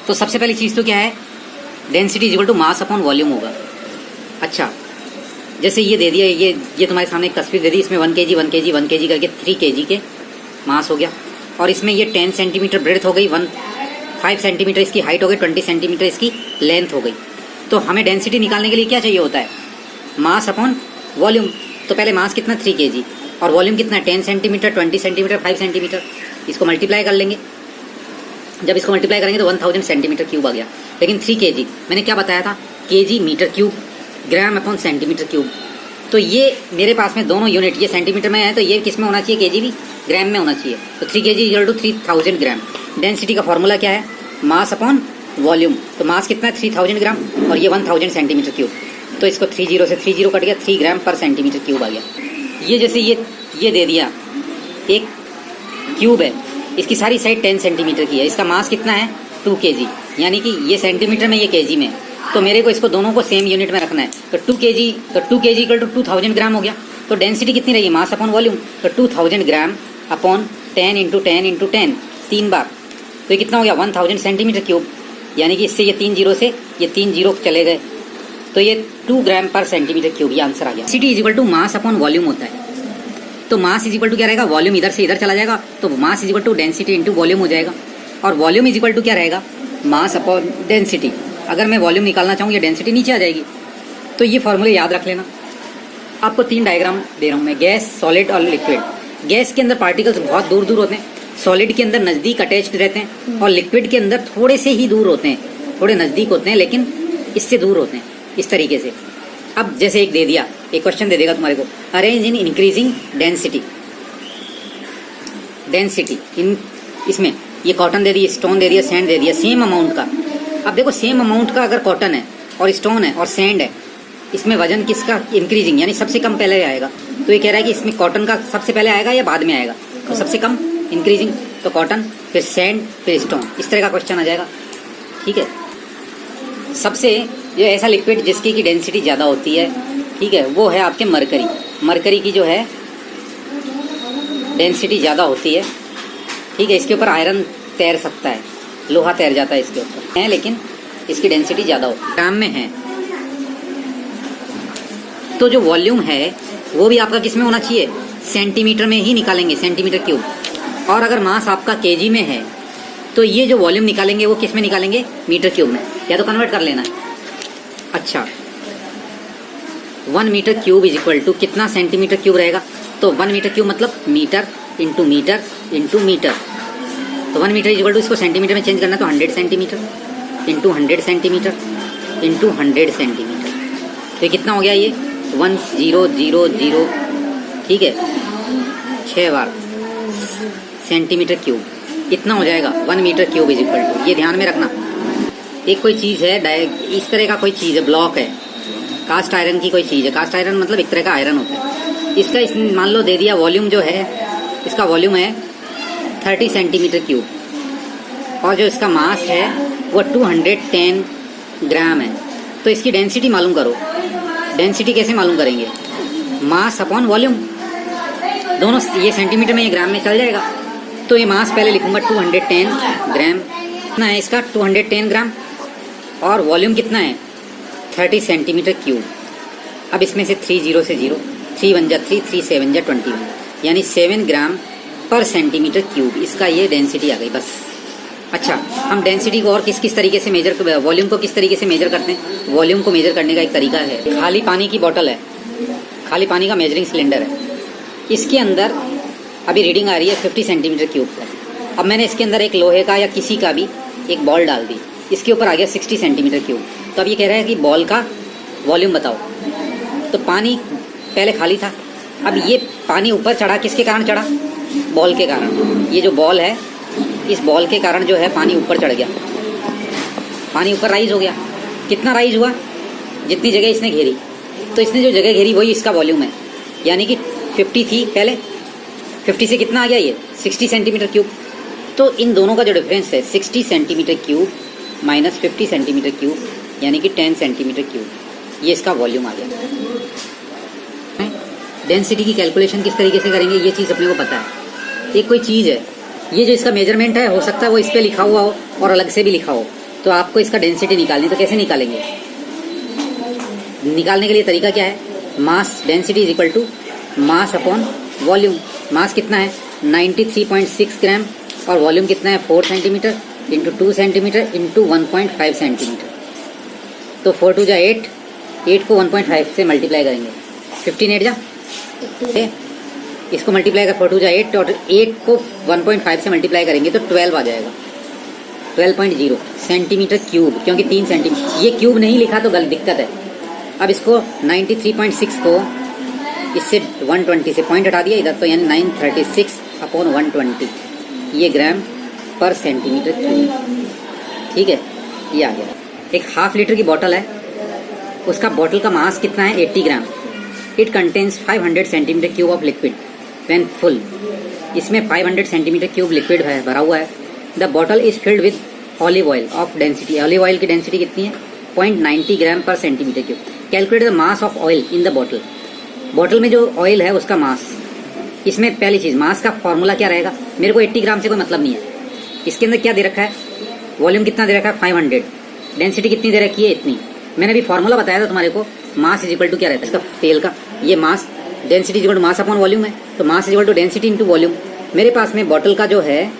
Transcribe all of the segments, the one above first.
तो सबसे पहली चीज़ तो क्या है, density is equal to mass upon volume होगा। अच्छा, जैसे ये दे दिया, ये तुम्हारे सामने एक तस्वीर दे दी, इसमें 1 kg 1 kg 1 kg करके 3 kg के मास हो गया, और इसमें ये 10 सेंटीमीटर ब्रेड्थ हो गई, 5 सेंटीमीटर इसकी हाइट हो गई, 20 सेंटीमीटर इसकी लेंथ हो गई। तो हमें डेंसिटी निकालने के लिए क्या चाहिए होता है, मास अपॉन वॉल्यूम। तो पहले मास कितना 3 kg और वॉल्यूम कितना 10 सेंटीमीटर 20 सेंटीमीटर 5 सेंटीमीटर, इसको मल्टीप्लाई कर लेंगे। जब इसको मल्टीप्लाई करेंगे तो 1000 सेंटीमीटर क्यूब आ गया। लेकिन 3 kg मैंने क्या बताया था, kg metre cube, gram upon centimetre cube. तो ये मेरे पास में दोनों यूनिट, ये सेंटीमीटर में है तो ये किस में होना चाहिए, kg भी ग्राम में होना चाहिए। तो 3 kg equal to 3000 gram. Density का फॉर्मूला क्या है, मास अपॉन वॉल्यूम। तो मास कितना है 3000 ग्राम और ये 1000 सेंटीमीटर क्यूब। तो इसको 30 से 30 कट गया, 3 ग्राम पर सेंटीमीटर क्यूब आ गया। ये जैसे ये दे दिया, एक क्यूब है, इसकी सारी साइड 10 सेंटीमीटर की है, इसका मास कितना है 2 kg, यानी कि ये सेंटीमीटर में, ये kg में। तो मेरे को इसको दोनों को सेम यूनिट में रखना है। तो 2 kg इक्वल टू 2000 ग्राम हो गया। तो डेंसिटी कितनी रही, मास अपॉन वॉल्यूम। तो 2000 ग्राम अपॉन 10 इंटू 10 इंटू 10, 3 बार। तो ये कितना हो गया 1000 सेंटीमीटर क्यूब, यानी कि इससे ये 3 जीरो से ये 3 जीरो चले गए, तो ये 2 ग्राम पर सेंटीमीटर क्यूब, ये आंसर आ गया। Density is equal to mass upon volume होता है। तो मास इज इक्वल टू क्या रहेगा, वॉल्यूम इधर से इधर चला जाएगा, तो mass is equal to density into volume हो जाएगा। और वॉल्यूम इज इक्वल टू क्या रहेगा, मास अपॉन डेंसिटी। अगर मैं वॉल्यूम निकालना चाहूँ, ये डेंसिटी नीचे आ जाएगी। तो ये फॉर्मूले याद रख लेना। आपको 3 डायग्राम दे रहा हूँ मैं, गैस, सॉलिड और लिक्विड। गैस के अंदर पार्टिकल्स बहुत दूर दूर होते हैं, सॉलिड के अंदर नज़दीक अटैच्ड रहते हैं, और लिक्विड के अंदर थोड़े से ही दूर होते हैं, थोड़े नज़दीक होते हैं लेकिन इससे दूर होते हैं, इस तरीके से। अब जैसे एक दे दिया, एक क्वेश्चन दे देगा तुम्हारे को, arrange in increasing density in, इसमें ये कॉटन दे दी, स्टोन दे दिया, सैंड दे दिया, सेम अमाउंट का। अब देखो सेम अमाउंट का अगर कॉटन है और स्टोन है और सैंड है, इसमें वजन किसका इंक्रीजिंग, यानी सबसे कम पहले आएगा। तो ये कह रहा है कि इसमें कॉटन का सबसे पहले आएगा या बाद में आएगा, तो सबसे कम इंक्रीजिंग, तो कॉटन, फिर सैंड, फिर स्टोन, इस तरह का क्वेश्चन आ जाएगा। ठीक है, सबसे जो ऐसा लिक्विड जिसकी की डेंसिटी ज़्यादा होती है, ठीक है, वो है आपके मरकरी। मरकरी की जो है डेंसिटी ज़्यादा होती है, ठीक है। इसके ऊपर आयरन तैर सकता है, लोहा तैर जाता है इसके ऊपर है, लेकिन इसकी डेंसिटी ज़्यादा होती है, ग्राम में है। तो जो वॉल्यूम है वो भी आपका किस में होना चाहिए, सेंटीमीटर में ही निकालेंगे, सेंटीमीटर क्यूब। और अगर मास आपका केजी में है तो ये जो वॉल्यूम निकालेंगे वो किस में निकालेंगे, मीटर क्यूब में, या तो कन्वर्ट कर लेना है। अच्छा, 1 metre cube is equal to कितना सेंटीमीटर क्यूब रहेगा, तो 1 मीटर क्यूब मतलब metre into metre into metre. तो 1 मीटर इज इक्वल टू, इसको सेंटीमीटर में चेंज करना तो 100 centimetre into 100 centimetre into 100 centimetre. तो ये कितना हो गया, ये 1000, ठीक है, 6 बार सेंटीमीटर क्यूब, इतना हो जाएगा 1 metre cube is equal to. ये ध्यान में रखना। एक कोई चीज़ है, इस तरह का कोई चीज़ है, ब्लॉक है, कास्ट आयरन की कोई चीज़ है, कास्ट आयरन मतलब एक तरह का आयरन होता है। इसका मान लो दे दिया वॉल्यूम जो है, इसका वॉल्यूम है 30 सेंटीमीटर क्यूब, और जो इसका मास है वो 210 ग्राम है। तो इसकी डेंसिटी मालूम करो। डेंसिटी कैसे मालूम करेंगे, मास अपॉन वॉल्यूम, दोनों, ये सेंटीमीटर में ये ग्राम में चल जाएगा। तो ये मास पहले लिखूंगा 210 ग्राम, कितना है इसका 210 ग्राम, और वॉल्यूम कितना है 30 सेंटीमीटर क्यूब। अब इसमें से 3 जीरो से 0, 3 1 जा 3, 3 7 जा 21, यानी 7 ग्राम पर सेंटीमीटर क्यूब, इसका ये डेंसिटी आ गई बस। अच्छा, हम डेंसिटी को और किस किस तरीके से मेजर, वॉल्यूम को किस तरीके से मेजर करते हैं। वॉल्यूम को मेजर करने का एक तरीका है, खाली पानी की बोतल है, खाली पानी का मेजरिंग सिलेंडर है, इसके अंदर अभी रीडिंग आ रही है 50 सेंटीमीटर क्यूब का। अब मैंने इसके अंदर एक लोहे का या किसी का भी एक बॉल डाल दी, इसके ऊपर आ गया 60 सेंटीमीटर क्यूब। तो अब ये कह रहा है कि बॉल का वॉल्यूम बताओ। तो पानी पहले खाली था, अब ये पानी ऊपर चढ़ा, किसके कारण चढ़ा, बॉल के कारण। ये जो बॉल है, इस बॉल के कारण जो है पानी ऊपर चढ़ गया, पानी ऊपर राइज हो गया। कितना राइज हुआ, जितनी जगह इसने घेरी, तो इसने जो जगह घेरी वही इसका वॉल्यूम है, यानी कि 50 थी पहले, 50 से कितना आ गया ये 60 सेंटीमीटर क्यूब। तो इन दोनों का जो डिफरेंस है 60 centimetre cube minus 50 centimetre cube, यानी कि 10 सेंटीमीटर क्यूब, ये इसका वॉल्यूम आ गया। डेंसिटी की कैलकुलेशन किस तरीके से करेंगे, ये चीज़ अपने को पता है। एक कोई चीज़ है, ये जो इसका मेजरमेंट है, हो सकता है वो इस पर लिखा हुआ हो और अलग से भी लिखा हो, तो आपको इसका डेंसिटी निकालनी, तो कैसे निकालेंगे? निकालने के लिए तरीका क्या है? Mass density is equal to mass upon volume. Mass कितना है? 93.6 ग्राम और वॉल्यूम कितना है? 4 centimetre into 2 centimetre into 1.5 centimetre. तो 4 टू जा 8, 8 को 1.5 से मल्टीप्लाई करेंगे, 15 8 जा, इसको मल्टीप्लाई कर 4 टू जा 8 और 8 को 1.5 से मल्टीप्लाई करेंगे तो 12 आ जाएगा, 12.0 सेंटीमीटर क्यूब, क्योंकि 3 सेंटीमीटर, ये क्यूब नहीं लिखा तो गलत दिक्कत है। अब इसको 93.6 को इससे 120 से पॉइंट हटा दिया इधर, तो यानी 936 अपॉन 120 ये ग्राम पर सेंटीमीटर क्यूब। ठीक है, ये आ गया। एक हाफ लीटर की बोतल है, उसका बोतल का मास कितना है? 80 gram. It contains 500 centimetre cube of liquid when full. इसमें 500 सेंटीमीटर क्यूब लिक्विड है, भरा हुआ है। The bottle is filled with olive oil of density. Olive oil की डेंसिटी कितनी है? 0.90 ग्राम पर centimetre cube. Calculate the mass of oil in the bottle. Bottle में जो ऑयल है उसका मास। इसमें पहली चीज, मास का फॉर्मूला क्या रहेगा? मेरे को 80 ग्राम से कोई मतलब नहीं है। इसके अंदर क्या दे रखा है? वॉल्यूम कितना दे रखा है? 500। डेंसिटी कितनी दे रखी है? इतनी। मैंने अभी फॉर्मूला बताया था तुम्हारे को, मास इज इक्वल टू क्या रहता है इसका, तेल का। ये mass, density is equal to mass upon volume है, तो mass is equal to density into volume. मेरे पास में बॉटल का जो है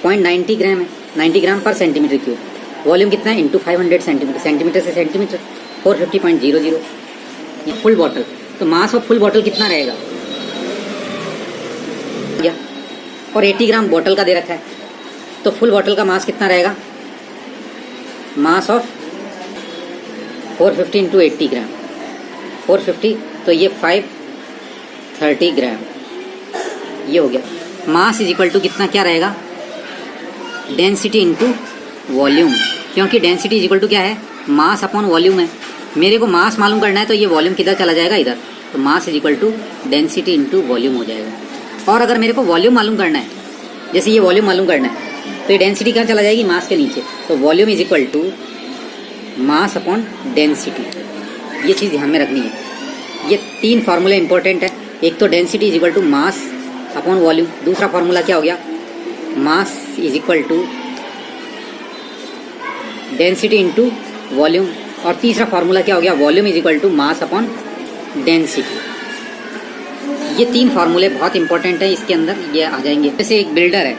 0.90 ग्राम है, 90 ग्राम पर सेंटीमीटर क्यूब। वॉल्यूम कितना है? इंटू 500 सेंटीमीटर, सेंटीमीटर से सेंटीमीटर 450.00। ये फुल बॉटल, तो मास ऑफ फुल बॉटल कितना रहेगा? और 80 ग्राम बॉटल का दे रखा है, तो फुल बॉटल का मास कितना रहेगा? मास ऑफ 450 इंटू 80 ग्राम, 450, तो ये 530 ग्राम, ये हो गया। मास इज इक्वल टू कितना क्या रहेगा? डेंसिटी इंटू वॉल्यूम, क्योंकि डेंसिटी इज इक्वल टू क्या है? मास अपॉन वॉल्यूम है। मेरे को मास मालूम करना है तो ये वॉल्यूम किधर चला जाएगा? इधर। तो mass is equal to density into volume हो जाएगा। और अगर मेरे को वॉल्यूम मालूम करना है, जैसे ये वॉल्यूम मालूम करना है, तो ये डेंसिटी कहाँ चला जाएगी? मास के नीचे। तो volume is equal to mass upon density. ये चीज़ ध्यान में रखनी है। ये 3 फार्मूले इंपॉर्टेंट है। एक तो density is equal to mass upon volume, दूसरा फार्मूला क्या हो गया? Mass is equal to density into volume, और तीसरा फार्मूला क्या हो गया? Volume is equal to mass upon density. ये 3 फार्मूले बहुत इंपॉर्टेंट है, इसके अंदर ये आ जाएंगे। जैसे एक बिल्डर है,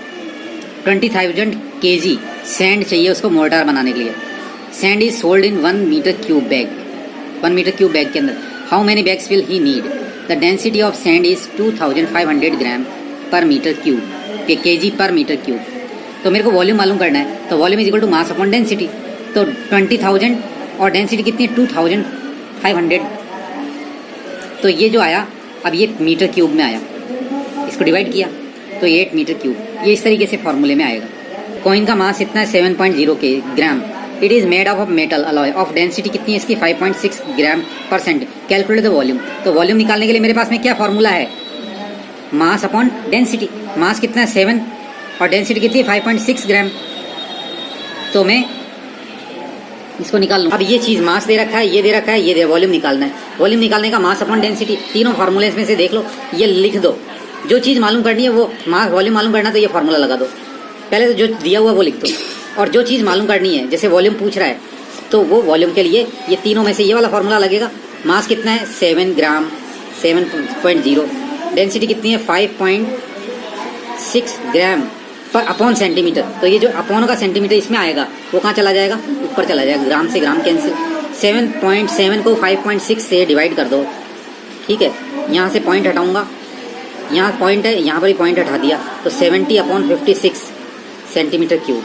20,000 kg सैंड चाहिए उसको मोर्टार बनाने के लिए। Sand is sold in 1 metre cube bag, 1 metre cube bag के अंदर how many bags will he need? The density of sand is 2500 gram पर मीटर क्यूब, kg पर मीटर क्यूब। तो मेरे को वॉल्यूम मालूम करना है, तो volume is equal to mass upon density. तो 20,000 और डेंसिटी कितनी है? 2500। तो ये जो आया, अब ये मीटर क्यूब में आया, इसको डिवाइड किया तो 8 मीटर क्यूब। ये इस तरीके से फॉर्मूले में आएगा। कॉइन का मास इतना है 7.0 gram. It is made of metal alloy of density कितनी है इसकी? 5.6 gram per cent. Calculate the volume. तो वॉल्यूम निकालने के लिए मेरे पास में क्या फॉर्मूला है? मास अपॉन डेंसिटी। मास कितना है? 7 और डेंसिटी कितनी है? 5.6 ग्राम। तो मैं इसको निकाल लूँ। अब ये चीज़ मास दे रखा है, ये दे रखा है, ये दे, वॉल्यूम निकालना है। वॉल्यूम निकालने का मास अपॉन डेंसिटी, तीनों फार्मूले में से देख लो, ये लिख दो। जो चीज़ मालूम करनी है वो मास, वॉल्यूम मालूम करना तो ये फार्मूला लगा दो। पहले तो जो दिया हुआ वो लिख दो, और जो चीज़ मालूम करनी है, जैसे वॉल्यूम पूछ रहा है, तो वो वॉल्यूम के लिए ये तीनों में से ये वाला फार्मूला लगेगा। मास कितना है? 7 ग्राम, 7.0। डेंसिटी कितनी है? 5.6 ग्राम पर अपॉन सेंटीमीटर। तो ये जो अपॉन का सेंटीमीटर इसमें आएगा वो कहाँ चला जाएगा? ऊपर चला जाएगा। ग्राम से ग्राम कैंसिल। 7.7 को 5.6 से डिवाइड कर दो। ठीक है, यहाँ से पॉइंट हटाऊंगा, यहाँ पॉइंट है, यहाँ पर ही पॉइंट हटा दिया, तो 70/56 सेंटीमीटर क्यूब।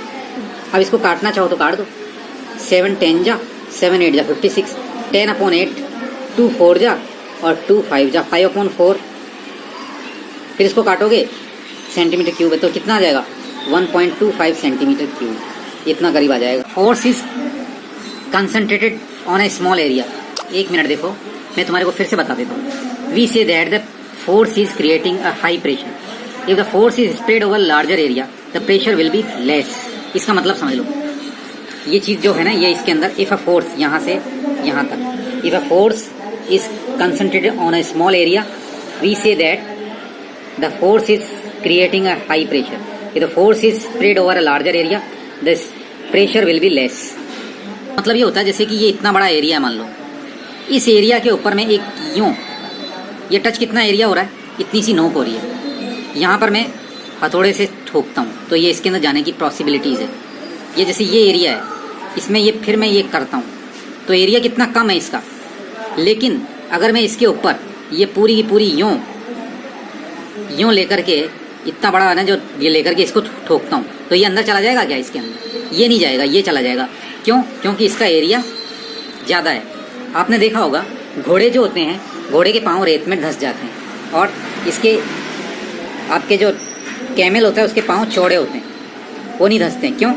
अब इसको काटना चाहो तो काट दो। 7 10 जा, 7 8 जा 56, 10/8, 2 4 जा और 2 5 जा 5/4। फिर इसको काटोगे, सेंटीमीटर क्यूब है तो कितना आ जाएगा? 1.25 सेंटीमीटर क्यूब, इतना करीब आ जाएगा। Force is concentrated on A small area. 1 minute देखो, मैं तुम्हारे को फिर से बता देता हूँ। We say that the force is creating a high pressure. If the force is spread over larger area the pressure will be less. इसका मतलब समझ लो, ये चीज जो है ना, ये इसके अंदर इफ अ फोर्स यहाँ से यहाँ तक, if a force is concentrated on a small area we say that the force is creating a high pressure. If the force is spread over a larger area, this pressure will be less. मतलब ये होता है जैसे कि ये इतना बड़ा area मान लो, इस एरिया के ऊपर में एक यूँ ये टच कितना एरिया हो रहा है, इतनी सी नोक हो रही है, यहाँ पर मैं हथौड़े से ठोकता हूँ तो ये इसके अंदर जाने की पॉसिबिलिटीज़ है। ये जैसे ये एरिया है, इसमें ये फिर मैं ये करता हूँ तो एरिया कितना कम है इसका। लेकिन अगर मैं इसके ऊपर ये पूरी की पूरी यूँ लेकर के इतना बड़ा है ना जो ये लेकर के इसको ठोकता हूँ तो ये अंदर चला जाएगा क्या? इसके अंदर ये नहीं जाएगा, ये चला जाएगा। क्यों? क्योंकि इसका एरिया ज़्यादा है। आपने देखा होगा घोड़े जो होते हैं, घोड़े के पाँव रेत में धंस जाते हैं और इसके आपके जो कैमल होता है उसके पाँव चौड़े होते हैं, वो नहीं धंसते हैं। क्यों?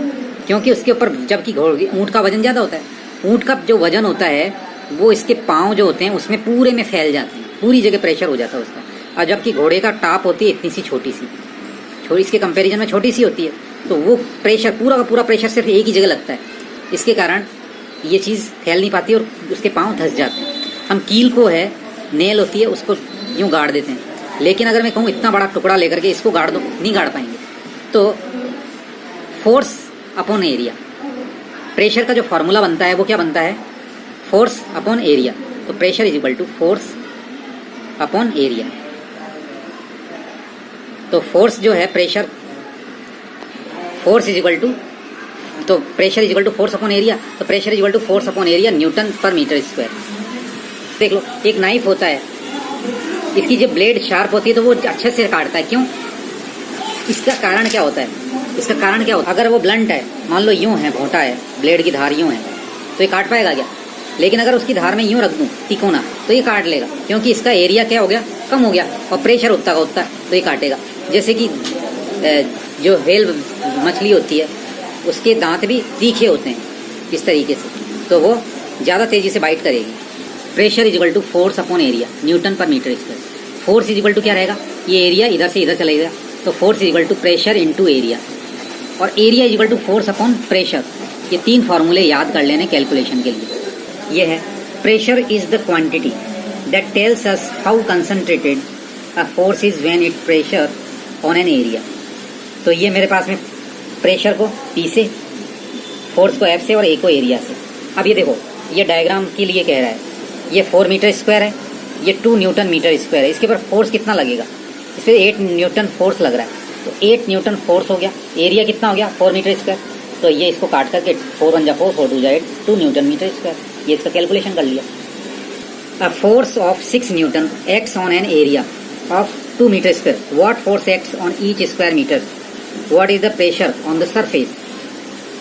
क्योंकि उसके ऊपर जबकि ऊँट का वजन ज़्यादा होता है, ऊँट का जो वजन होता है वो इसके पाँव जो होते हैं उसमें पूरे में फैल जाते हैं, पूरी जगह प्रेशर हो जाता है उसका। और जबकि घोड़े का टाप होती है इतनी सी छोटी सी, इसके कंपैरिजन में छोटी सी होती है, तो वो प्रेशर पूरा का पूरा प्रेशर सिर्फ एक ही जगह लगता है। इसके कारण ये चीज़ फैल नहीं पाती और उसके पाँव धंस जाते हैं। हम कील को है, नेल होती है, उसको यूँ गाड़ देते हैं। लेकिन अगर मैं कहूँ इतना बड़ा टुकड़ा लेकर के इसको गाड़ दो, नहीं गाड़ पाएंगे। तो फोर्स अपॉन एरिया, प्रेशर का जो फॉर्मूला बनता है वो क्या बनता है? Force upon area. तो pressure is equal to force upon area. तो फोर्स जो है pressure, force is equal to, तो pressure is equal to force upon area. तो pressure is equal to force upon area newton per metre square. देख लो, एक knife होता है, इसकी जो ब्लेड शार्प होती है तो वो अच्छे से काटता है। क्यों? इसका कारण क्या होता है? इसका कारण क्या होता है? अगर वो ब्लंट है, मान लो यूँ है, भोटा है, ब्लेड की धार यूँ है, तो ये काट पाएगा क्या? लेकिन अगर उसकी धार में यूँ रख दूँ तिकोना तो ये काट लेगा, क्योंकि इसका एरिया क्या हो गया? कम हो गया, और प्रेशर उतना का उतना तो ये काटेगा। जैसे कि जो व्हेल मछली होती है उसके दांत भी तीखे होते हैं इस तरीके से, तो वो ज़्यादा तेज़ी से बाइट करेगी। Pressure is equal to force upon area newton per metre square. Force is equal to क्या रहेगा? ये एरिया इधर से इधर चलेगा, तो force is equal to pressure into area, और area is equal to force upon pressure. ये तीन फार्मूले याद कर लेने कैलकुलेशन के लिए। ये है pressure is the quantity that tells us how concentrated a force is when it pressure on an area. तो ये मेरे पास में प्रेशर को P से, फोर्स को F से और A को एरिया से। अब ये देखो, ये डायग्राम के लिए कह रहा है, ये 4 मीटर स्क्वायर है, ये 2 न्यूटन मीटर स्क्वायर है। इसके ऊपर फोर्स कितना लगेगा? इस पर 8 न्यूटन फोर्स लग रहा है, तो 8 न्यूटन फोर्स हो गया। एरिया कितना हो गया? 4 मीटर स्क्वायर। तो ये इसको काट करके 4 1 जा 4, 4 2 जा 8, 2 न्यूटन मीटर स्क्वायर। ये इसका कैलकुलेशन कर लिया। A force of 6 Newton acts on an area of 2 meter square. What force acts on each square meter? What is the pressure on the surface?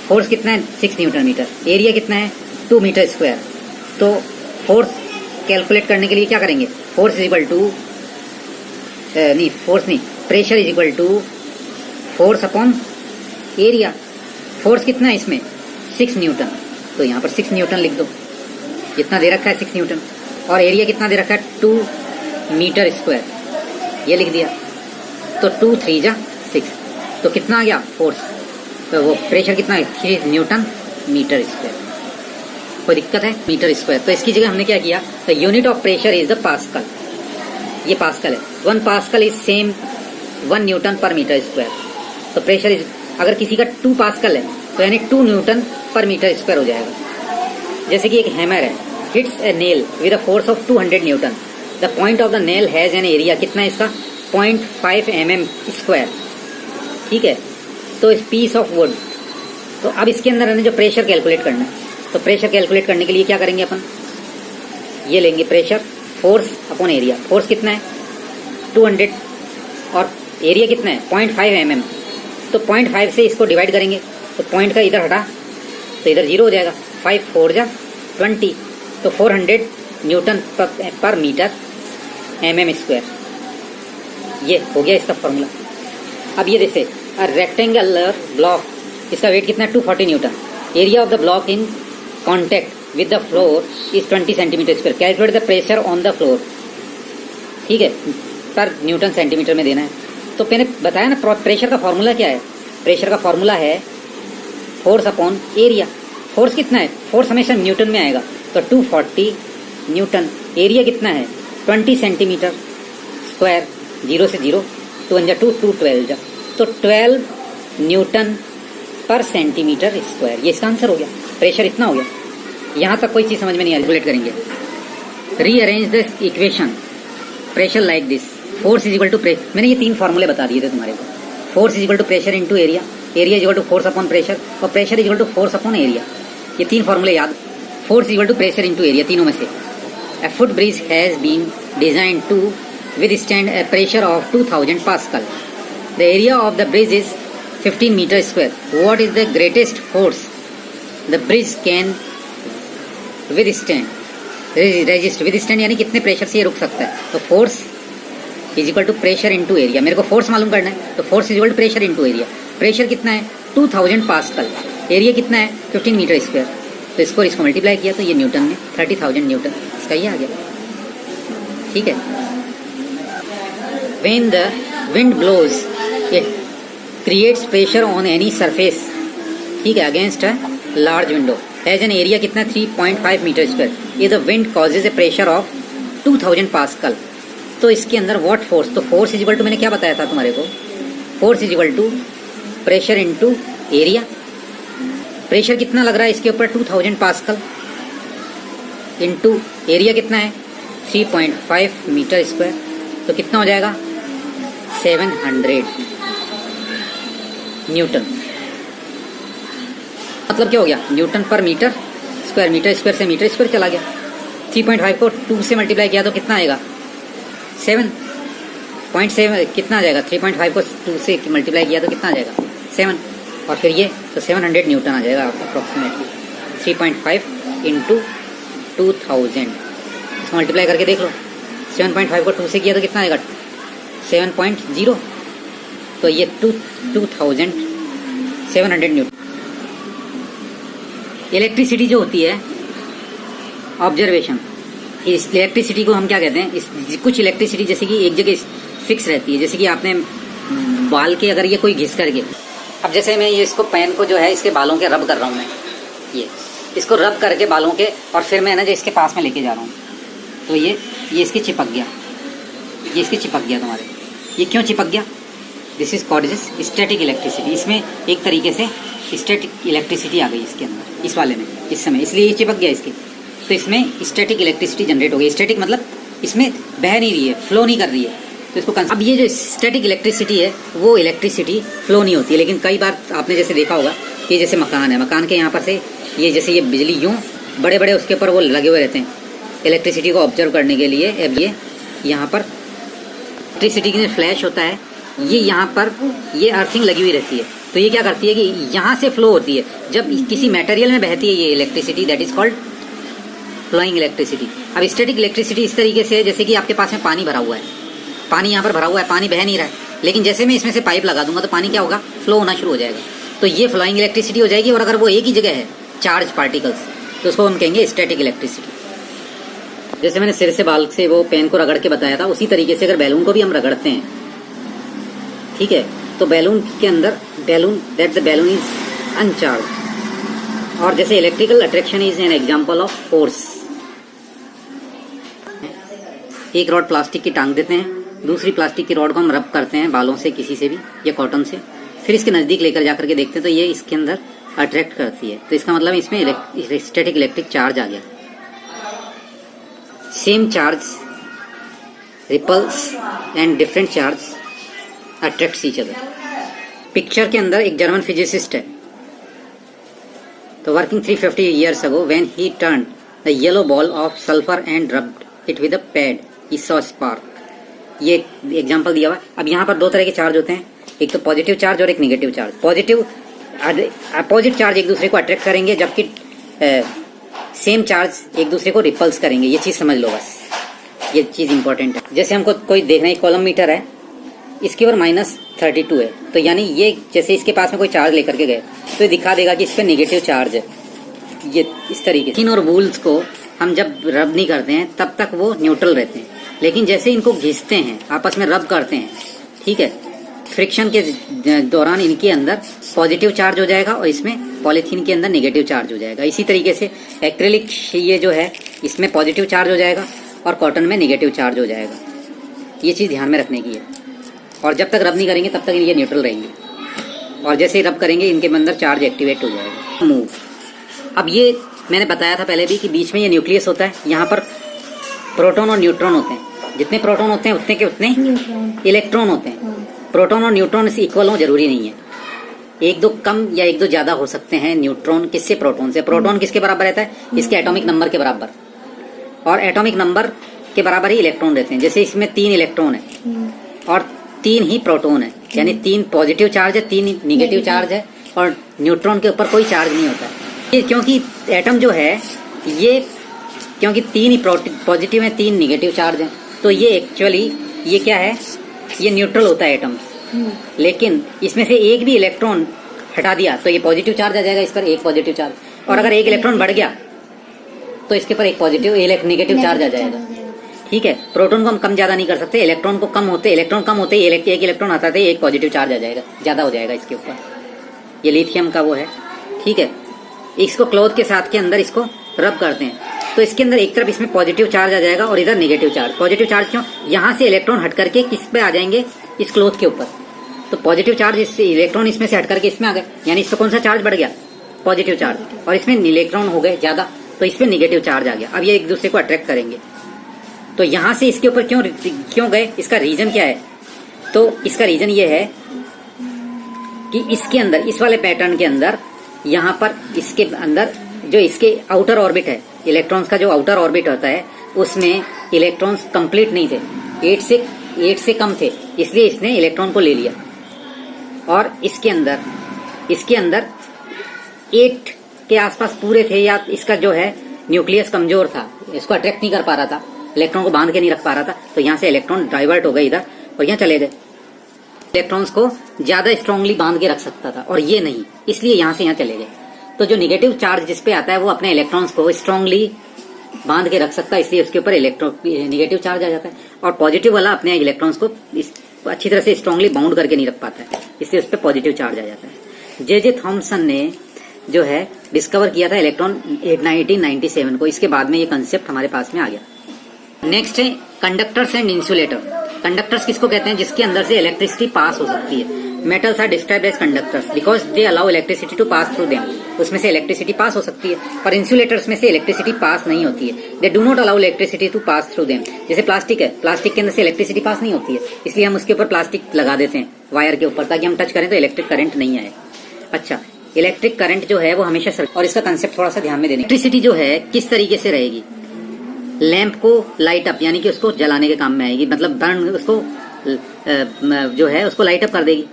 Force कितना है? 6 न्यूटन मीटर। एरिया कितना है? 2 metre square. तो force calculate करने के लिए क्या करेंगे? Force is equal to pressure is equal to force upon area. Force कितना है इसमें? 6 न्यूटन। तो यहाँ पर 6 न्यूटन लिख दो, इतना दे रखा है 6 न्यूटन। और एरिया कितना दे रखा है? 2 मीटर स्क्वायर, ये लिख दिया। तो 2 3 जा 6, तो कितना आ गया फोर्स? तो वो प्रेशर कितना है? 3 न्यूटन मीटर स्क्वायर। कोई दिक्कत है? Metre square. तो इसकी जगह हमने क्या किया? तो unit of pressure is the pascal. ये पास्कल है। 1 pascal is same 1 newton per metre square. तो प्रेशर इज, अगर किसी का 2 पास्कल है तो यानी 2 न्यूटन पर मीटर स्क्वायर हो जाएगा। जैसे कि एक हैमर है, hits A nail with a force of 200 Newton. The point of the nail has an area, कितना है इसका? 0.5 mm स्क्वायर। ठीक है, तो इस पीस ऑफ वुड। तो अब इसके अंदर हमें जो प्रेशर कैलकुलेट करना है, तो प्रेशर कैलकुलेट करने के लिए क्या करेंगे अपन? ये लेंगे pressure, force upon area. Force कितना है? 200, और एरिया कितना है? 0.5 mm। तो 0.5 से इसको डिवाइड करेंगे, तो पॉइंट का इधर हटा तो इधर 0 हो जाएगा। 5 4 जा 20, तो 400 Newton per metre mm square. ये हो गया इसका फॉर्मूला। अब ये देखिए, रेक्टेंगुलर ब्लॉक, इसका वेट कितना है? 240 Newton. Area of the block in contact with the floor is 20 centimetre square. Calculate the pressure on the floor. ठीक है, पर न्यूटन सेंटीमीटर में देना है। तो मैंने बताया ना प्रेशर का फॉर्मूला क्या है? प्रेशर का फॉर्मूला है फोर्स अपॉन एरिया। फोर्स कितना है? फोर्स हमेशा न्यूटन में आएगा, तो 240 न्यूटन। एरिया कितना है? 20 सेंटीमीटर स्क्वायर। 0 से 0, 2 1 जा 2, 2 12 जा, तो 12 न्यूटन पर सेंटीमीटर स्क्वायर। ये इसका आंसर हो गया। प्रेशर इतना हो गया। यहाँ तक कोई चीज़ समझ में नहीं आ रही, कैलकुलेट करेंगे। Rearrange the equation pressure like this, force is equal to pressure, मैंने ये 3 फार्मूले बता दिए थे तुम्हारे को। Force is equal to pressure into area, area is equal to force upon pressure, और pressure is equal to force upon area. ये 3 फार्मूले याद। Force is equal to pressure into area, तीनों में से। A footbridge has been designed to withstand a pressure of 2000 Pascal. The area of the bridge is 15 meters square. What is the greatest force the bridge can withstand? Resist, withstand यानी कितने pressure से ये रुक सकता है। तो force is equal to pressure into area, मेरे को फोर्स मालूम करना है, तो force is equal to pressure into area. Pressure कितना है 2000 पास्कल, एरिया कितना है 15 मीटर स्क्वायर, तो इसको मल्टीप्लाई किया तो ये न्यूटन में 30,000 न्यूटन, इसका ये आ गया। ठीक है। When the wind blows, it creates pressure on any surface, ठीक है, against a large window, has an area कितना 3.5 मीटर स्क्वायर। ये the wind causes a pressure of 2000 pascal, तो इसके अंदर व्हाट फोर्स, तो फोर्स इज इक्वल टू, मैंने क्या बताया था तुम्हारे को, force is equal to pressure into area. Pressure कितना लग रहा है इसके ऊपर 2000 पास्कल, इंटू एरिया कितना है 3.5 मीटर स्क्वायर, तो कितना हो जाएगा 700 न्यूटन। मतलब क्या हो गया, Newton per metre square, metre square से मीटर स्क्वायर चला गया। 3.5 को 2 से मल्टीप्लाई किया तो कितना आएगा 7.7, कितना आ जाएगा 3.5 को 2 से मल्टीप्लाई किया तो कितना आ जाएगा 7, और फिर ये तो 700 न्यूटन आ जाएगा अप्रॉक्सीमेटली। 3.5 इंटू 2000, इसको मल्टीप्लाई करके देख लो। 7.5 को 2 से किया तो कितना आएगा 7.0, तो ये 2700 न्यूटन। इलेक्ट्रिसिटी जो होती है, ऑब्जर्वेशन, इस इलेक्ट्रिसिटी को हम क्या कहते हैं, कुछ इलेक्ट्रिसिटी जैसे कि एक जगह फिक्स रहती है, जैसे कि आपने बाल के अगर ये कोई घिस करके, अब जैसे मैं ये इसको पेन को जो है इसके बालों के रब कर रहा हूँ, मैं ये इसको रब करके बालों के, और फिर मैं ना जो इसके पास में लेके जा रहा हूँ, तो ये इसके चिपक गया, ये इसके चिपक गया तुम्हारे। ये क्यों चिपक गया, this is called static electricity. इसमें एक तरीके से स्टैटिक इलेक्ट्रिसिटी आ गई इसके अंदर, इस वाले में इस समय, इसलिए ये चिपक गया इसके, तो इसमें स्टैटिक इलेक्ट्रिसिटी जनरेट हो गई। स्टैटिक मतलब इसमें बह नहीं रही है, फ्लो नहीं कर रही है, तो इसको अब ये जो स्टैटिक इलेक्ट्रिसिटी है वो इलेक्ट्रिसिटी फ्लो नहीं होती है। लेकिन कई बार आपने जैसे देखा होगा कि जैसे मकान है, मकान के यहाँ पर से ये जैसे ये बिजली यूँ बड़े बड़े उसके ऊपर वो लगे हुए रहते हैं इलेक्ट्रिसिटी को ऑब्जर्व करने के लिए। अब ये यहाँ पर इलेक्ट्रिसिटी की फ्लैश होता है, ये यहाँ पर ये अर्थिंग लगी हुई रहती है, तो ये क्या करती है कि यहाँ से फ्लो होती है। जब किसी मटेरियल में बहती है ये electricity, that is called flowing electricity. अब स्टैटिक इलेक्ट्रिसिटी इस तरीके से, जैसे कि आपके पास में पानी भरा हुआ है, पानी यहाँ पर भरा हुआ है, पानी बह नहीं रहा है, लेकिन जैसे मैं इसमें से पाइप लगा दूंगा तो पानी क्या होगा, फ्लो होना शुरू हो जाएगा, तो ये फ्लोइंग इलेक्ट्रिसिटी हो जाएगी। और अगर वो एक ही जगह है चार्ज पार्टिकल्स, तो उसको हम कहेंगे स्टैटिक इलेक्ट्रिसिटी। जैसे मैंने सिर से बाल से वो पेन को रगड़ के बताया था, उसी तरीके से अगर बैलून को भी हम रगड़ते हैं, ठीक है, तो बैलून के अंदर दैट द बैलून इज अनचार्ज, और जैसे electrical attraction is an example of force. एक रॉड प्लास्टिक की टांग देते हैं, दूसरी प्लास्टिक की रॉड को हम रब करते हैं बालों से, किसी से भी या कॉटन से, फिर इसके नजदीक लेकर जाकर के देखते हैं तो ये इसके अंदर अट्रैक्ट करती है, तो इसका मतलब इसमें स्टैटिक इलेक्ट्रिक चार्ज आ गया। Same charge repels and different charge attracts each other. Picture के अंदर एक जर्मन फिजिसिस्ट है, तो working 350 years ago when he turned the yellow ball of sulfur and rubbed it with a pad, he saw spark। ये example दिया हुआ। अब यहाँ पर दो तरह के चार्ज होते हैं, एक तो पॉजिटिव चार्ज और एक negative charge. Positive opposite charge एक दूसरे को अट्रैक्ट करेंगे, जबकि सेम चार्ज एक दूसरे को रिपल्स करेंगे। ये चीज समझ लो बस, ये चीज इंपॉर्टेंट है। जैसे हमको कोई देखना है, कॉलम मीटर है, इसके ऊपर -32 है, तो यानी ये जैसे इसके पास में कोई चार्ज लेकर के गए तो ये दिखा देगा कि इस पर नेगेटिव चार्ज है। ये इस तरीके स्किन और वूल्स को हम जब रब नहीं करते हैं तब तक वो न्यूट्रल रहते हैं, लेकिन जैसे इनको घिसते हैं, आपस में रब करते हैं, ठीक है, फ्रिक्शन के दौरान इनके अंदर पॉजिटिव चार्ज हो जाएगा और इसमें पॉलीथीन के अंदर नेगेटिव चार्ज हो जाएगा। इसी तरीके से एक्रेलिक ये जो है इसमें पॉजिटिव चार्ज हो जाएगा और कॉटन में नेगेटिव चार्ज हो जाएगा। ये चीज़ ध्यान में रखने की है। और जब तक रब नहीं करेंगे तब तक ये न्यूट्रल रहेंगे, और जैसे ही रब करेंगे इनके अंदर चार्ज एक्टिवेट हो जाएगा। मूव। अब ये मैंने बताया था पहले भी कि बीच में ये न्यूक्लियस होता है, यहाँ पर प्रोटॉन और न्यूट्रॉन होते हैं। जितने प्रोटॉन होते हैं उतने के उतने इलेक्ट्रॉन होते हैं। प्रोटॉन और न्यूट्रॉन से इक्वल हो जरूरी नहीं है, एक दो कम या एक दो ज्यादा हो सकते हैं न्यूट्रॉन किससे, प्रोटॉन से। प्रोटॉन किसके बराबर रहता है, इसके एटॉमिक नंबर के बराबर, और एटॉमिक नंबर के बराबर ही इलेक्ट्रॉन रहते हैं। जैसे इसमें 3 इलेक्ट्रॉन है और 3 ही प्रोटॉन है, यानी 3 पॉजिटिव चार्ज है, 3 निगेटिव चार्ज है, और न्यूट्रॉन के ऊपर कोई चार्ज नहीं होता है। ये क्योंकि एटम जो है ये, क्योंकि 3 ही पॉजिटिव है, 3 निगेटिव चार्ज है, तो ये एक्चुअली ये क्या है, ये न्यूट्रल होता है एटम। लेकिन इसमें से एक भी इलेक्ट्रॉन हटा दिया तो ये पॉजिटिव चार्ज आ जाएगा, इस पर एक पॉजिटिव चार्ज, और अगर एक इलेक्ट्रॉन बढ़ गया तो इसके पर एक पॉजिटिव निगेटिव चार्ज आ जाएगा। ठीक है, प्रोटॉन को हम कम ज्यादा नहीं कर सकते, इलेक्ट्रॉन को इलेक्ट्रॉन कम होते ही एक इलेक्ट्रॉन आता है, एक पॉजिटिव चार्ज आ जाएगा, ज्यादा हो जाएगा इसके ऊपर। ये लिथियम का वो है। ठीक है, इसको क्लॉथ के साथ के अंदर इसको रब करते हैं तो इसके अंदर एक तरफ इसमें पॉजिटिव चार्ज आ जाएगा और इधर निगेटिव चार्ज। पॉजिटिव चार्ज क्यों, यहाँ से इलेक्ट्रॉन हट करके किस पे आ जाएंगे, इस क्लॉथ के ऊपर, तो पॉजिटिव चार्ज इससे इलेक्ट्रॉन इसमें से हट करके इसमें आ गए, यानी इस पर कौन सा चार्ज बढ़ गया, पॉजिटिव चार्ज, और इसमें इलेक्ट्रॉन हो गए ज्यादा तो इस पे निगेटिव चार्ज आ गया। अब ये एक दूसरे को अट्रैक्ट करेंगे, तो यहाँ से इसके ऊपर क्यों गए, इसका रीजन क्या है, तो इसका रीजन ये है कि इसके अंदर, इस वाले पैटर्न के अंदर, यहाँ पर इसके अंदर जो इसके आउटर ऑर्बिट है, इलेक्ट्रॉन्स का जो आउटर ऑर्बिट होता है उसमें इलेक्ट्रॉन्स कंप्लीट नहीं थे, 8 से कम थे, इसलिए इसने इलेक्ट्रॉन को ले लिया। और इसके अंदर 8 के आसपास पूरे थे, या इसका जो है न्यूक्लियस कमजोर था, इसको अट्रैक्ट नहीं कर पा रहा था, इलेक्ट्रॉन को बांध के नहीं रख पा रहा था, तो यहाँ से इलेक्ट्रॉन डाइवर्ट हो गए इधर और यहाँ चले गए। इलेक्ट्रॉन्स को ज्यादा स्ट्रांगली बांध के रख सकता था और ये नहीं, इसलिए यहाँ से यहाँ चले गए। तो जो निगेटिव चार्ज जिस पे आता है वो अपने इलेक्ट्रॉन्स को स्ट्रांगली बांध के रख सकता है, इसलिए उसके ऊपर निगेटिव चार्ज आ जाता है, और पॉजिटिव वाला अपने इलेक्ट्रॉन्स को अच्छी तरह से स्ट्रांगली बाउंड करके नहीं रख पाता है, इसलिए उस पर पॉजिटिव चार्ज आ जाता है। जे थॉमसन ने जो है डिस्कवर किया था इलेक्ट्रॉन 1997 को, इसके बाद में ये कंसेप्ट हमारे पास में आ गया। नेक्स्ट है कंडक्टर्स एंड इंसुलेटर। कंडक्टर्स किसको कहते हैं, जिसके अंदर से इलेक्ट्रिसिटी पास हो सकती है। Metals are described as conductors because they allow electricity to pass through them, उसमें से इलेक्ट्रिसिटी पास हो सकती है। और इंसुलेटर्स में से इलेक्ट्रिसिटी पास नहीं होती है, they do not allow electricity to pass through them. जैसे प्लास्टिक है, प्लास्टिक के अंदर से इलेक्ट्रिसिटी पास नहीं होती है, इसलिए हम उसके ऊपर प्लास्टिक लगा देते हैं वायर के ऊपर, ताकि हम टच करें तो इलेक्ट्रिक करंट नहीं आए। अच्छा, इलेक्ट्रिक करंट जो है वो हमेशा और इसका कंसेप्ट थोड़ा सा ध्यान में देने, इलेक्ट्रिसिटी जो है किस तरीके से रहेगी, लैंप को लाइट अप, यानी कि उसको जलाने के काम में आएगी, मतलब बर्न, उसको जो है उसको लाइट अप कर देगी।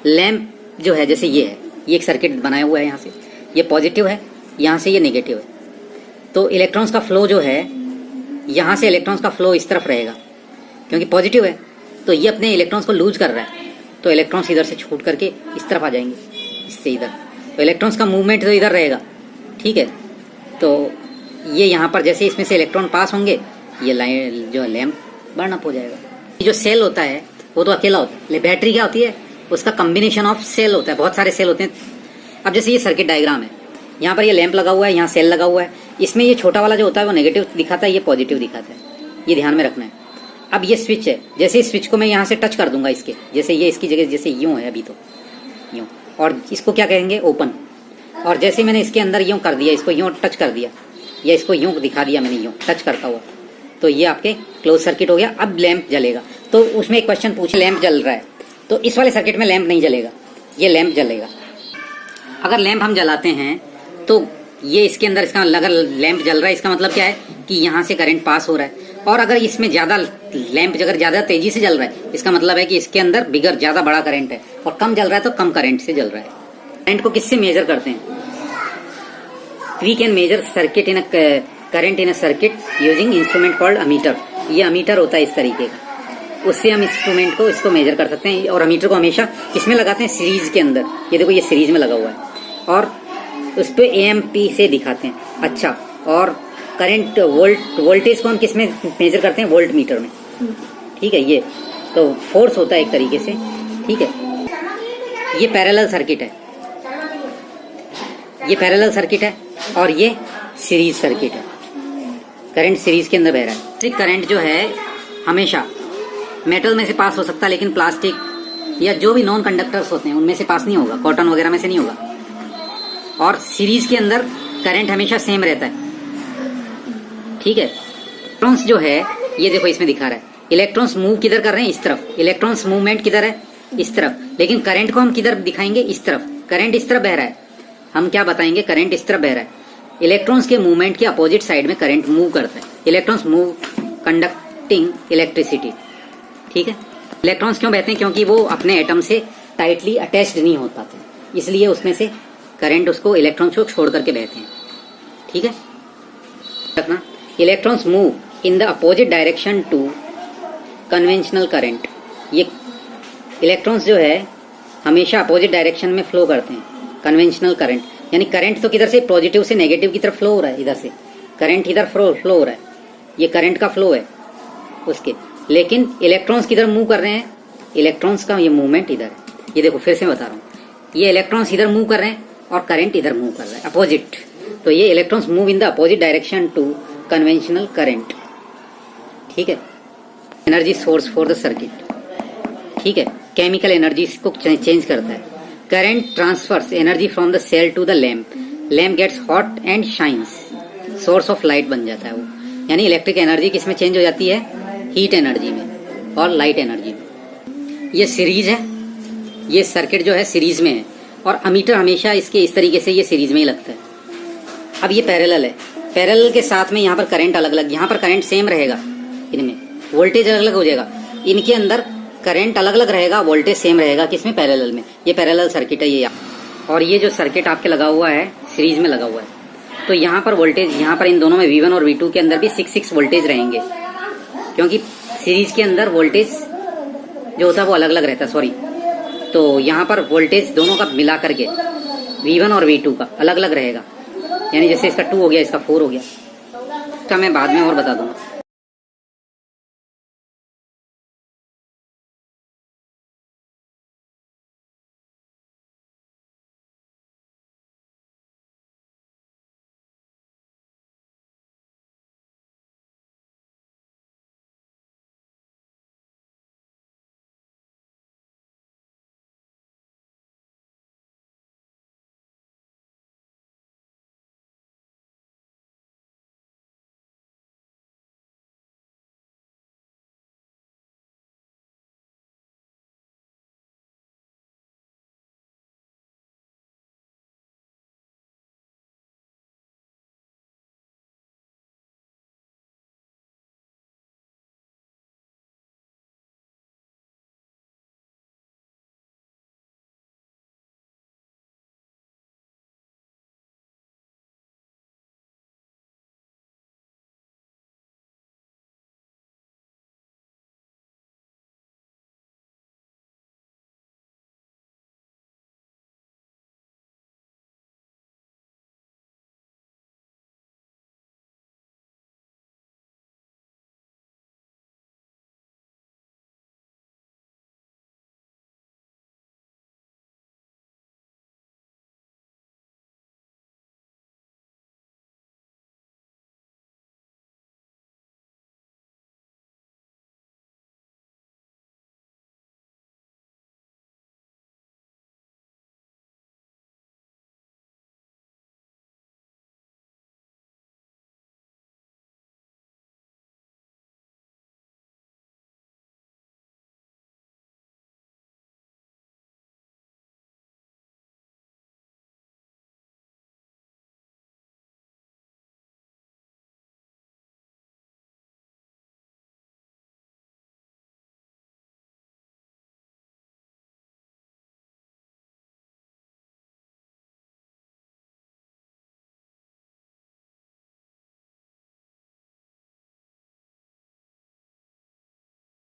लैंप जो है, जैसे ये है, ये एक सर्किट बनाया हुआ है, यहाँ से ये पॉजिटिव है, यहाँ से ये नेगेटिव है, तो इलेक्ट्रॉन्स का फ्लो जो है, यहाँ से इलेक्ट्रॉन्स का फ्लो इस तरफ रहेगा, क्योंकि पॉजिटिव है, तो ये अपने इलेक्ट्रॉन्स को लूज कर रहा है, तो इलेक्ट्रॉन्स इधर से छूट करके इस तरफ आ जाएंगे, इससे इधर, तो इलेक्ट्रॉन्स का मूवमेंट तो इधर रहेगा। ठीक है, तो ये यहाँ पर जैसे इसमें से इलेक्ट्रॉन पास होंगे, ये लाइट जो लैंप बर्न अप हो जाएगा। ये जो सेल होता है वो तो अकेला होता है, बैटरी क्या होती है, उसका कॉम्बिनेशन ऑफ सेल होता है, बहुत सारे सेल होते हैं। अब जैसे ये सर्किट डायग्राम है, यहाँ पर ये लैंप लगा हुआ है, यहाँ सेल लगा हुआ है, इसमें ये छोटा वाला जो होता है वो नेगेटिव दिखाता है, ये पॉजिटिव दिखाता है, ये ध्यान में रखना है। अब ये स्विच है, जैसे इस स्विच को मैं यहाँ से टच कर दूंगा इसके, जैसे ये इसकी जगह जैसे यूं है अभी, तो यूं, और इसको क्या कहेंगे, ओपन। और जैसे मैंने इसके अंदर यूं कर दिया, इसको यूं टच कर दिया, या इसको यूं दिखा दिया मैंने, यूं टच करता हुआ, तो ये आपके क्लोज सर्किट हो गया। अब लैंप जलेगा, तो उसमें एक क्वेश्चन पूछे, लैंप जल रहा है, तो इस वाले सर्किट में लैंप नहीं जलेगा, ये लैंप जलेगा। अगर लैंप हम जलाते हैं तो ये इसके अंदर, इसका अगर लैंप जल रहा है इसका मतलब क्या है कि यहाँ से करंट पास हो रहा है, और अगर इसमें ज्यादा लैंप अगर ज्यादा तेजी से जल रहा है, इसका मतलब है कि इसके अंदर बिगर ज्यादा बड़ा करंट है, और कम जल रहा है तो कम करंट से जल रहा है। करंट को किससे मेजर करते हैं, we can measure circuit in current in a circuit using instrument called ammeter. ये अमीटर होता है इस तरीके का, उससे हम इंस्ट्रूमेंट को इसको मेजर कर सकते हैं। और अमीटर को हमेशा किसमें लगाते हैं, सीरीज के अंदर, ये देखो ये सीरीज में लगा हुआ है, और उस पर एएमपी से दिखाते हैं। अच्छा, और करंट वोल्टेज को हम किस में मेजर करते हैं, वोल्ट मीटर में। ठीक है, ये तो फोर्स होता है एक तरीके से। ठीक है, ये पैरेलल सर्किट है, ये पैरेलल सर्किट है, और ये सीरीज सर्किट है, करंट सीरीज के अंदर बह रहा है। करंट जो है हमेशा मेटल में से पास हो सकता है, लेकिन प्लास्टिक या जो भी नॉन कंडक्टर्स होते हैं उनमें से पास नहीं होगा, कॉटन वगैरह में से नहीं होगा। और सीरीज के अंदर करंट हमेशा सेम रहता है, ठीक है। इलेक्ट्रॉन्स जो है ये देखो इसमें दिखा रहा है, इलेक्ट्रॉन्स मूव किधर कर रहे हैं, इस तरफ। इलेक्ट्रॉन्स मूवमेंट किधर है, इस तरफ। लेकिन करंट को हम किधर दिखाएंगे, इस तरफ। करंट इस तरफ बह रहा है, हम क्या बताएंगे, करंट इस तरफ बह रहा है। इलेक्ट्रॉन्स के मूवमेंट के अपोजिट साइड में करंट मूव करता है। इलेक्ट्रॉन्स मूव कंडक्टिंग इलेक्ट्रिसिटी, ठीक है। इलेक्ट्रॉन्स क्यों बहते हैं, क्योंकि वो अपने एटम से टाइटली अटैच्ड नहीं हो पाते, इसलिए उसमें से करंट उसको इलेक्ट्रॉन्स को छोड़ करके बहते हैं, ठीक है। रखना, electrons move in the opposite direction to conventional current. ये इलेक्ट्रॉन्स जो है हमेशा अपोजिट डायरेक्शन में फ्लो करते हैं, कन्वेंशनल करंट। यानी करंट तो किधर से, पॉजिटिव से नेगेटिव की तरफ फ्लो हो रहा है, इधर से करंट इधर फ्लो हो रहा है, ये करंट का फ्लो है उसके। लेकिन इलेक्ट्रॉन्स किधर मूव कर रहे हैं, इलेक्ट्रॉन्स का ये मूवमेंट इधर है। ये देखो फिर से बता रहा हूँ, ये इलेक्ट्रॉन्स इधर मूव कर रहे हैं और करंट इधर मूव कर रहा है, अपोजिट। तो ये electrons move in the opposite direction to conventional current, ठीक है। Energy source for the circuit, ठीक है। केमिकल एनर्जी को चेंज करता है। Current transfers energy from the cell to the lamp. Lamp gets hot and shines, source of light बन जाता है वो। यानी इलेक्ट्रिक एनर्जी किस में चेंज हो जाती है, हीट एनर्जी में और लाइट एनर्जी में। ये सीरीज है, ये सर्किट जो है सीरीज में है, और अमीटर हमेशा इसके इस तरीके से ये सीरीज में ही लगता है। अब ये पैरेलल है, पैरेलल के साथ में यहाँ पर करंट अलग अलग, यहाँ पर करंट सेम रहेगा, इनमें वोल्टेज अलग अलग हो जाएगा, इनके अंदर करंट अलग अलग रहेगा, वोल्टेज सेम रहेगा, किसमें, पैरेलल में। ये पैरेलल सर्किट है ये। और ये जो सर्किट आपके लगा हुआ है सीरीज में लगा हुआ है, तो यहाँ पर वोल्टेज, यहाँ पर इन दोनों में V1 और V2 के अंदर भी 6 वोल्टेज रहेंगे, क्योंकि सीरीज के अंदर वोल्टेज जो होता है वो अलग अलग रहता है, सॉरी। तो यहाँ पर वोल्टेज दोनों का मिला करके V1 और V2 का अलग अलग रहेगा। यानी जैसे इसका 2 हो गया, इसका 4 हो गया, तो मैं बाद में और बता दूंगा।